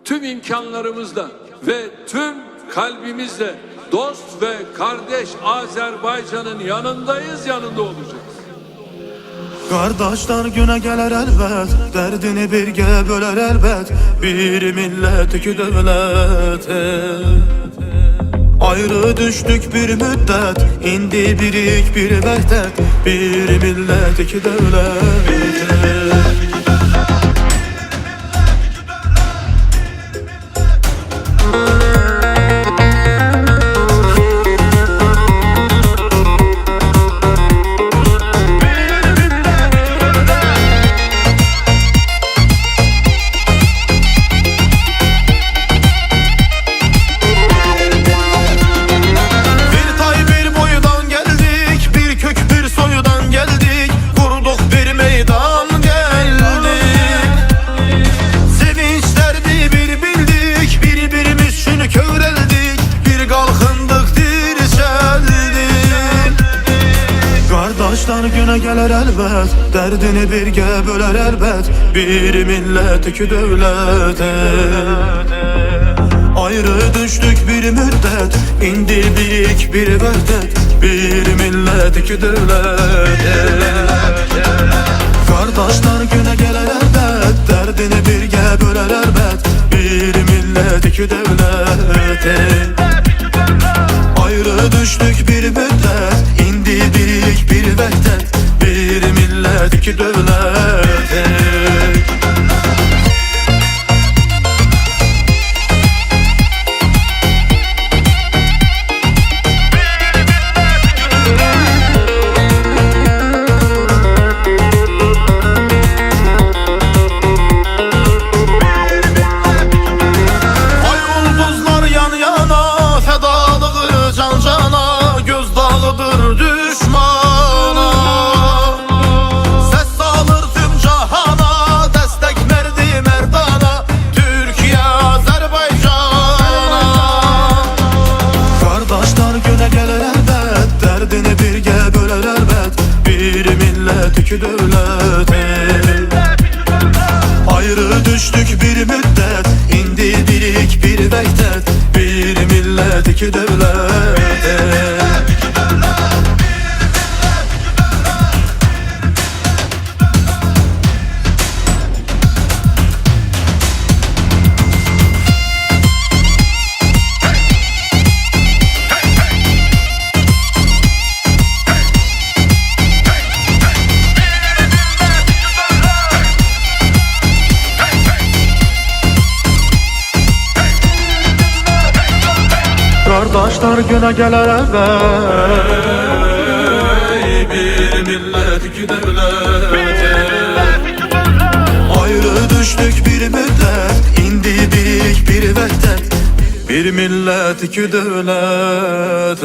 tüm imkanlarımızla ve tüm kalbimizle dost ve kardeş Azerbaycan'ın yanındayız, yanında olacağız. Kardeşler güne gelir elbet, derdini birge böler elbet. Bir millet iki devlet. Ayrı düştük bir müddet, indi birik bir vehdet. Bir millet iki devlet. Kardeşler güne gelir elbet, derdini birge böler elbet. Bir millet iki devlet. Ayrı düştük bir müddet, indi birik bir vehdet. Bir millet iki devlet. Kardeşler güne gelir elbet, derdini birge böler elbet. Bir millet iki devlet. Ayrı düştük bir müddet, indi birik bir vehdet. Bir millet iki devlet. İki devlet. Ayrı düştük bir müddet, indi birik bir vehdet. Bir millet iki devlet. Kardeşler güne gelir elbet. Bir millet iki devlet. Ayrı düştük bir müddet, indi birik bir vehdet. Bir millet iki devlet.